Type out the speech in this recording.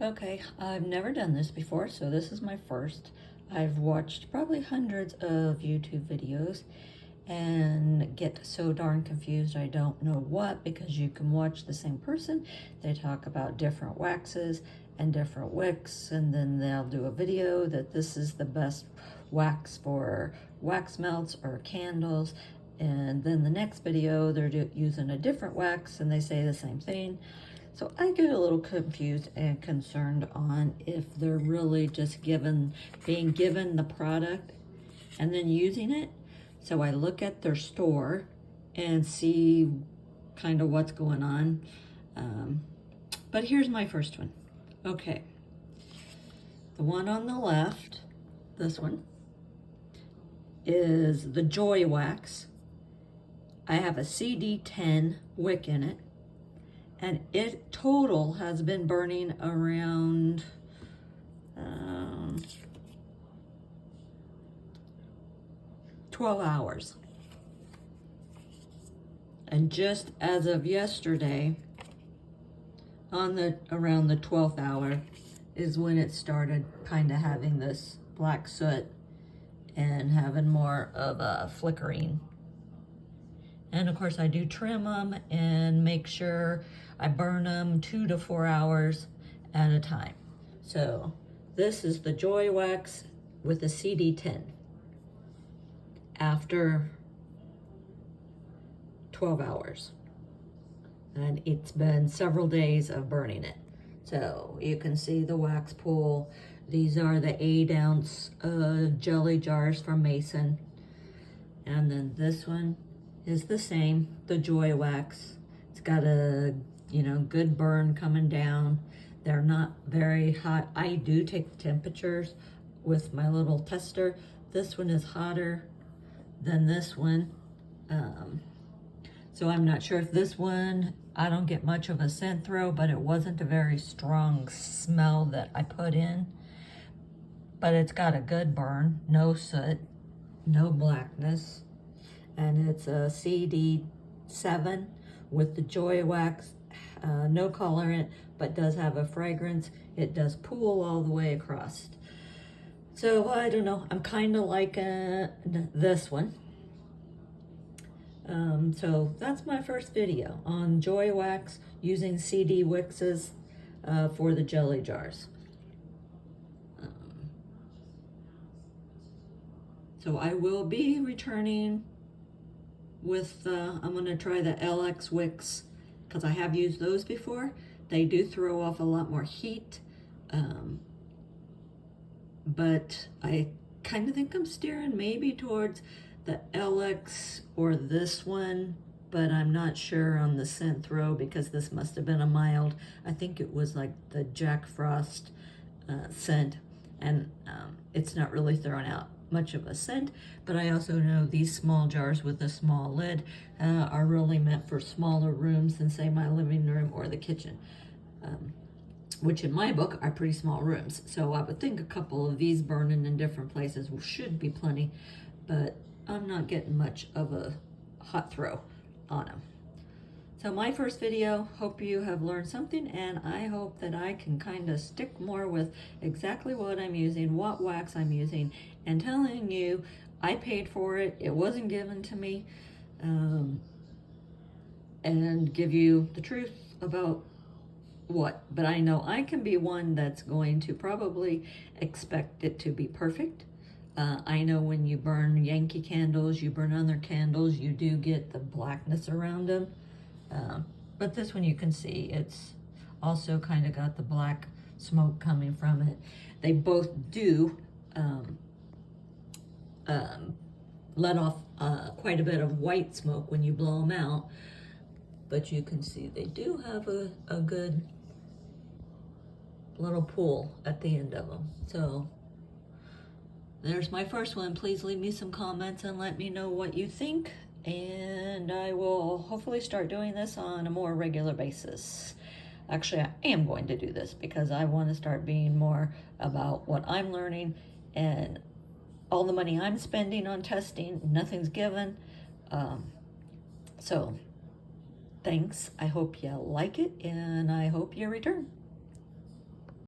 Okay, I've never done this before, so this is my first. I've watched probably hundreds of YouTube videos and get so darn confused I don't know what, because you can watch the same person. They talk about different waxes and different wicks, and then they'll do a video that this is the best wax for wax melts or candles, and then the next video they're using a different wax and they say the same thing. So I get a little confused and concerned on if they're really just being given the product and then using it. So I look at their store and see kind of what's going on. But here's my first one. Okay. The one on the left, this one, is the Joy Wax. I have a CD10 wick in it. And it total has been burning around 12 hours. And just as of yesterday, around the 12th hour is when it started kind of having this black soot and having more of a flickering. And of course I do trim them and make sure I burn them 2 to 4 hours at a time. So this is the Joy Wax with the CD10 after 12 hours. And it's been several days of burning it. So you can see the wax pool. These are the 8-ounce jelly jars from Mason. And then this one is the same, the Joy Wax. It's got a, good burn coming down. They're not very hot. I do take the temperatures with my little tester. This one is hotter than this one. So I'm not sure if this one, I don't get much of a scent throw, but it wasn't a very strong smell that I put in. But it's got a good burn, no soot, no blackness. And it's a CD7 with the Joy Wax, no colorant, but does have a fragrance. It does pool all the way across. So I don't know, I'm kind of liking this one. So that's my first video on Joy Wax using CD wixes for the jelly jars. So I will be returning with, I'm going to try the LX wicks because I have used those before. They do throw off a lot more heat, but I kind of think I'm steering maybe towards the LX or this one, but I'm not sure on the scent throw because this must have been a mild. I think it was like the Jack Frost scent, and it's not really throwing out much of a scent. But I also know these small jars with a small lid are really meant for smaller rooms than say my living room or the kitchen, which in my book are pretty small rooms. So I would think a couple of these burning in different places should be plenty, but I'm not getting much of a hot throw on them. So my first video, hope you have learned something, and I hope that I can kind of stick more with exactly what I'm using, what wax I'm using, and telling you I paid for it, it wasn't given to me, and give you the truth about what. But I know I can be one that's going to probably expect it to be perfect. I know when you burn Yankee candles, you burn other candles, you do get the blackness around them. But this one you can see, it's also kind of got the black smoke coming from it. They both do let off quite a bit of white smoke when you blow them out. But you can see they do have a good little pool at the end of them. So there's my first one. Please leave me some comments and let me know what you think. And I will hopefully start doing this on a more regular basis. Actually, I am going to do this because I want to start being more about what I'm learning, and all the money I'm spending on testing, nothing's given. So thanks. I hope you like it, and I hope you return.